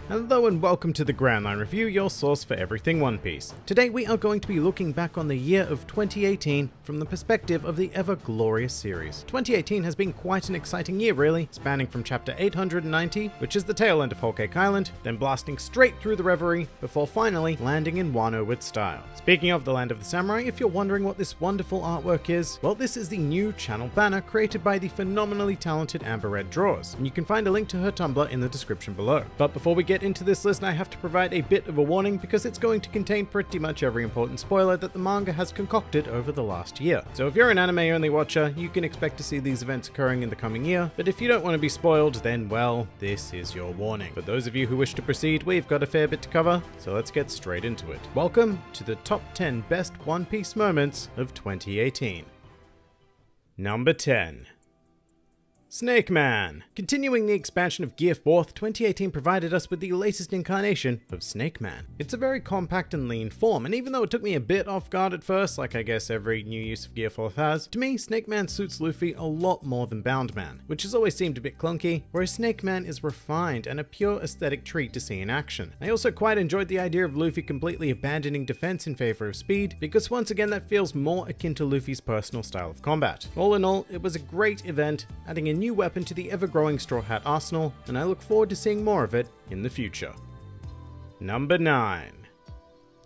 Hello and welcome to the Grand Line Review, your source for everything One Piece. Today we are going to be looking back on the year of 2018 from the perspective of the ever-glorious series. 2018 has been quite an exciting year really, spanning from chapter 890, which is the tail end of Whole Cake Island, then blasting straight through the Reverie, before finally landing in Wano with style. Speaking of the Land of the Samurai, if you're wondering what this wonderful artwork is, well, this is the new channel banner created by the phenomenally talented Amber Red Draws, and you can find a link to her Tumblr in the description below. But before we get into this list, I have to provide a bit of a warning because it's going to contain pretty much every important spoiler that the manga has concocted over the last year. So if you're an anime-only watcher, you can expect to see these events occurring in the coming year, but if you don't want to be spoiled, then well, this is your warning. For those of you who wish to proceed, we've got a fair bit to cover, so let's get straight into it. Welcome to the top 10 best One Piece moments of 2018. Number 10. Snake Man. Continuing the expansion of Gear 4th, 2018 provided us with the latest incarnation of Snake Man. It's a very compact and lean form, and even though it took me a bit off guard at first, like I guess every new use of Gear 4th has, to me Snake Man suits Luffy a lot more than Bound Man, which has always seemed a bit clunky, whereas Snake Man is refined and a pure aesthetic treat to see in action. I also quite enjoyed the idea of Luffy completely abandoning defense in favor of speed, because once again that feels more akin to Luffy's personal style of combat. All in all, it was a great event, adding a new weapon to the ever-growing Straw Hat arsenal, and I look forward to seeing more of it in the future. Number 9.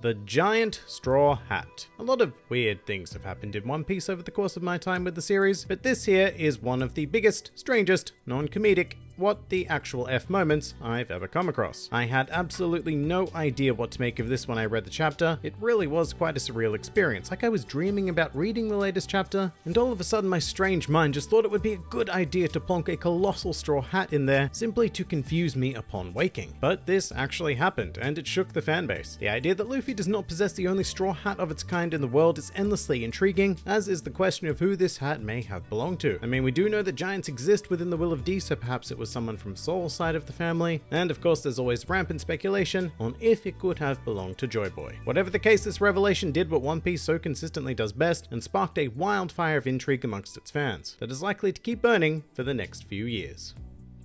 The Giant Straw Hat. A lot of weird things have happened in One Piece over the course of my time with the series, but this here is one of the biggest, strangest, non-comedic, what the actual F moments I've ever come across. I had absolutely no idea what to make of this when I read the chapter. It really was quite a surreal experience, like I was dreaming about reading the latest chapter, and all of a sudden my strange mind just thought it would be a good idea to plonk a colossal straw hat in there simply to confuse me upon waking. But this actually happened, and it shook the fanbase. The idea that Luffy does not possess the only straw hat of its kind in the world is endlessly intriguing, as is the question of who this hat may have belonged to. I mean, we do know that giants exist within the Will of D, so perhaps it was someone from Soul's side of the family, and of course there's always rampant speculation on if it could have belonged to Joy Boy. Whatever the case, this revelation did what One Piece so consistently does best, and sparked a wildfire of intrigue amongst its fans, that is likely to keep burning for the next few years.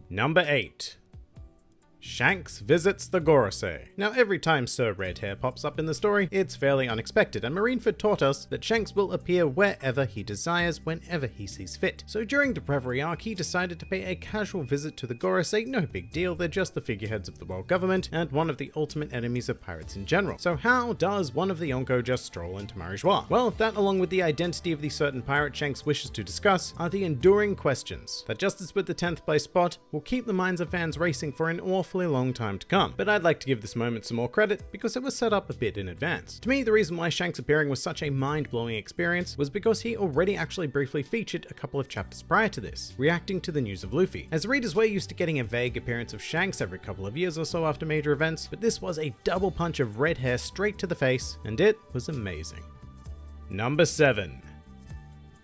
Number 8. Shanks visits the Gorosei. Now every time Sir Red Hair pops up in the story, it's fairly unexpected, and Marineford taught us that Shanks will appear wherever he desires, whenever he sees fit. So during the Reverie arc, he decided to pay a casual visit to the Gorosei. No big deal, they're just the figureheads of the world government, and one of the ultimate enemies of pirates in general. So how does one of the Yonko just stroll into Marijois? Well, that along with the identity of the certain pirate Shanks wishes to discuss are the enduring questions that, just as with the 10th place spot, will keep the minds of fans racing for an awfully long time to come. But I'd like to give this moment some more credit because it was set up a bit in advance. To me, the reason why Shanks appearing was such a mind-blowing experience was because he already actually briefly featured a couple of chapters prior to this, reacting to the news of Luffy. As readers, we're used to getting a vague appearance of Shanks every couple of years or so after major events, but this was a double punch of red hair straight to the face, and it was amazing. Number 7.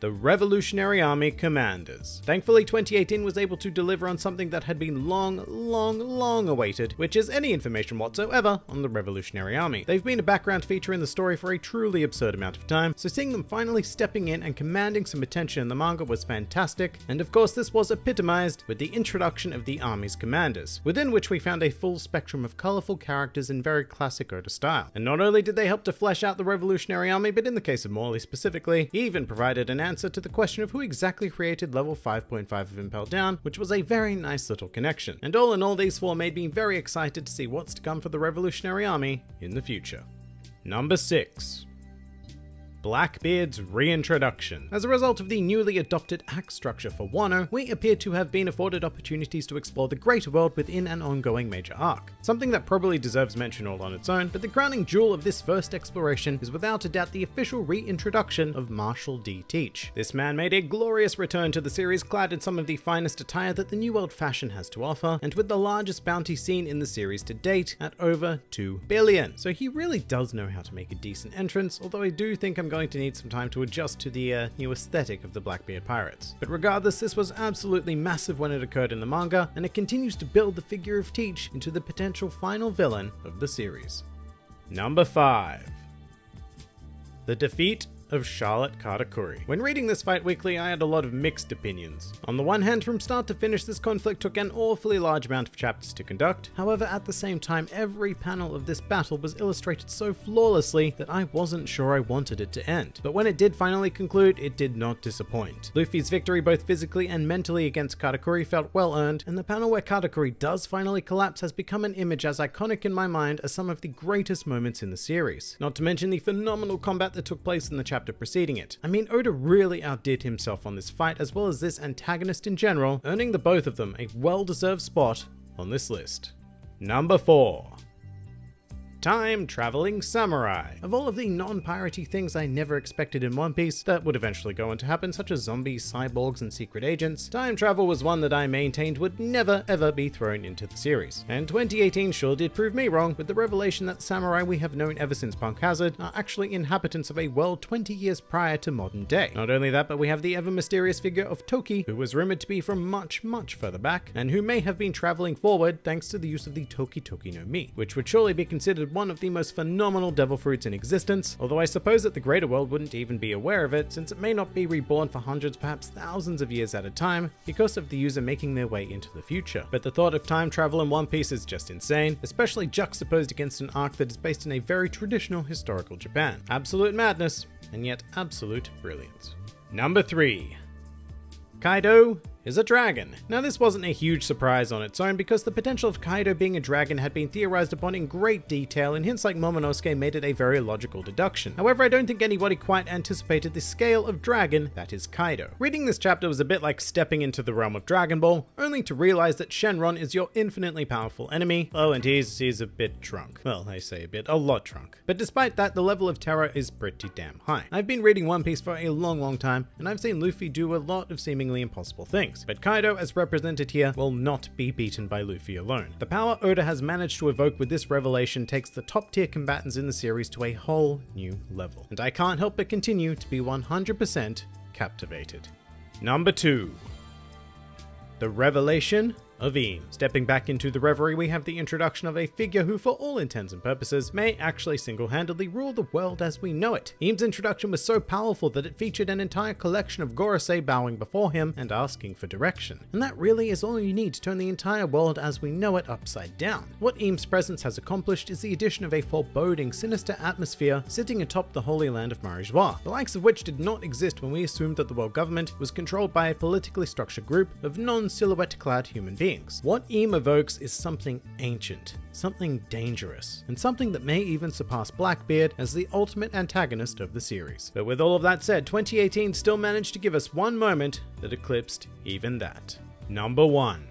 The Revolutionary Army Commanders. Thankfully, 2018 was able to deliver on something that had been long awaited, which is any information whatsoever on the Revolutionary Army. They've been a background feature in the story for a truly absurd amount of time, so seeing them finally stepping in and commanding some attention in the manga was fantastic, and of course this was epitomized with the introduction of the Army's commanders, within which we found a full spectrum of colorful characters in very classic Oda style. And not only did they help to flesh out the Revolutionary Army, but in the case of Morley specifically, he even provided an answer to the question of who exactly created level 5.5 of Impel Down, which was a very nice little connection. And all in all, these four made me very excited to see what's to come for the Revolutionary Army in the future. Number 6. Blackbeard's reintroduction. As a result of the newly adopted act structure for Wano, we appear to have been afforded opportunities to explore the greater world within an ongoing major arc. Something that probably deserves mention all on its own, but the crowning jewel of this first exploration is without a doubt the official reintroduction of Marshall D. Teach. This man made a glorious return to the series, clad in some of the finest attire that the New World fashion has to offer, and with the largest bounty seen in the series to date at over 2 billion. So he really does know how to make a decent entrance, although I do think I'm going to need some time to adjust to the new aesthetic of the Blackbeard pirates. But regardless, this was absolutely massive when it occurred in the manga, and it continues to build the figure of Teach into the potential final villain of the series. Number 5. The defeat of Charlotte Katakuri. When reading this Fight Weekly, I had a lot of mixed opinions. On the one hand, from start to finish, this conflict took an awfully large amount of chapters to conduct. However, at the same time, every panel of this battle was illustrated so flawlessly that I wasn't sure I wanted it to end. But when it did finally conclude, it did not disappoint. Luffy's victory both physically and mentally against Katakuri felt well earned, and the panel where Katakuri does finally collapse has become an image as iconic in my mind as some of the greatest moments in the series. Not to mention the phenomenal combat that took place in the chapter preceding it. I mean, Oda really outdid himself on this fight as well as this antagonist in general, earning the both of them a well-deserved spot on this list. Number 4. Time Traveling Samurai. Of all of the non-piratey things I never expected in One Piece that would eventually go on to happen, such as zombies, cyborgs, and secret agents, time travel was one that I maintained would never ever be thrown into the series. And 2018 sure did prove me wrong with the revelation that the samurai we have known ever since Punk Hazard are actually inhabitants of a world 20 years prior to modern day. Not only that, but we have the ever mysterious figure of Toki, who was rumored to be from much further back, and who may have been traveling forward thanks to the use of the Toki Toki no Mi, which would surely be considered one of the most phenomenal devil fruits in existence, although I suppose that the greater world wouldn't even be aware of it, since it may not be reborn for hundreds, perhaps thousands of years at a time, because of the user making their way into the future. But the thought of time travel in One Piece is just insane, especially juxtaposed against an arc that is based in a very traditional historical Japan. Absolute madness, and yet absolute brilliance. Number 3. Kaido is a dragon. Now, this wasn't a huge surprise on its own because the potential of Kaido being a dragon had been theorized upon in great detail, and hints like Momonosuke made it a very logical deduction. However, I don't think anybody quite anticipated the scale of dragon that is Kaido. Reading this chapter was a bit like stepping into the realm of Dragon Ball, only to realize that Shenron is your infinitely powerful enemy. Oh, and he's a bit drunk. Well, I say a lot drunk. But despite that, the level of terror is pretty damn high. I've been reading One Piece for a long time, and I've seen Luffy do a lot of seemingly impossible things. But Kaido, as represented here, will not be beaten by Luffy alone. The power Oda has managed to evoke with this revelation takes the top tier combatants in the series to a whole new level, and I can't help but continue to be 100% captivated. Number 2. The Revelation of Im. Stepping back into the reverie, we have the introduction of a figure who, for all intents and purposes, may actually single-handedly rule the world as we know it. Im's introduction was so powerful that it featured an entire collection of Gorosei bowing before him and asking for direction. And that really is all you need to turn the entire world as we know it upside down. What Im's presence has accomplished is the addition of a foreboding, sinister atmosphere sitting atop the Holy Land of Marijois, the likes of which did not exist when we assumed that the world government was controlled by a politically structured group of non-silhouette-clad human beings. What Im evokes is something ancient, something dangerous, and something that may even surpass Blackbeard as the ultimate antagonist of the series. But with all of that said, 2018 still managed to give us one moment that eclipsed even that. Number 1.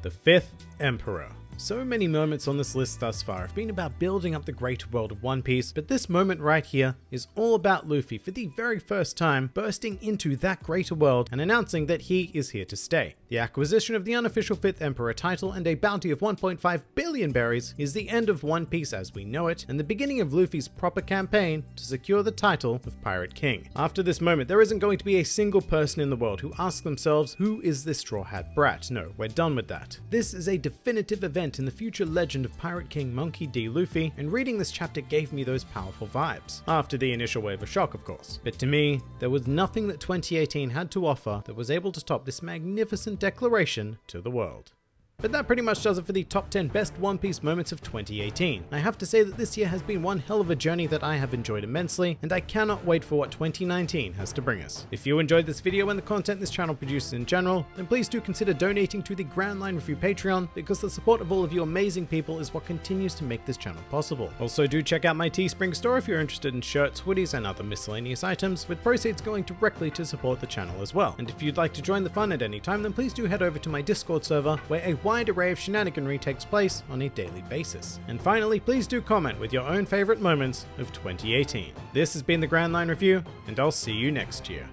The Fifth Emperor. So many moments on this list thus far have been about building up the greater world of One Piece, but this moment right here is all about Luffy for the very first time bursting into that greater world and announcing that he is here to stay. The acquisition of the unofficial 5th Emperor title and a bounty of 1.5 billion berries is the end of One Piece as we know it, and the beginning of Luffy's proper campaign to secure the title of Pirate King. After this moment, there isn't going to be a single person in the world who asks themselves, who is this Straw Hat brat? No, we're done with that. This is a definitive event in the future legend of Pirate King Monkey D. Luffy, and reading this chapter gave me those powerful vibes. After the initial wave of shock, of course. But to me, there was nothing that 2018 had to offer that was able to top this magnificent declaration to the world. But that pretty much does it for the top 10 best One Piece moments of 2018. I have to say that this year has been one hell of a journey that I have enjoyed immensely, and I cannot wait for what 2019 has to bring us. If you enjoyed this video and the content this channel produces in general, then please do consider donating to the Grand Line Review Patreon, because the support of all of you amazing people is what continues to make this channel possible. Also, do check out my Teespring store if you're interested in shirts, hoodies, and other miscellaneous items, with proceeds going directly to support the channel as well. And if you'd like to join the fun at any time, then please do head over to my Discord server, where a wide array of shenaniganry takes place on a daily basis. And finally, please do comment with your own favorite moments of 2018. This has been the Grand Line Review, and I'll see you next year.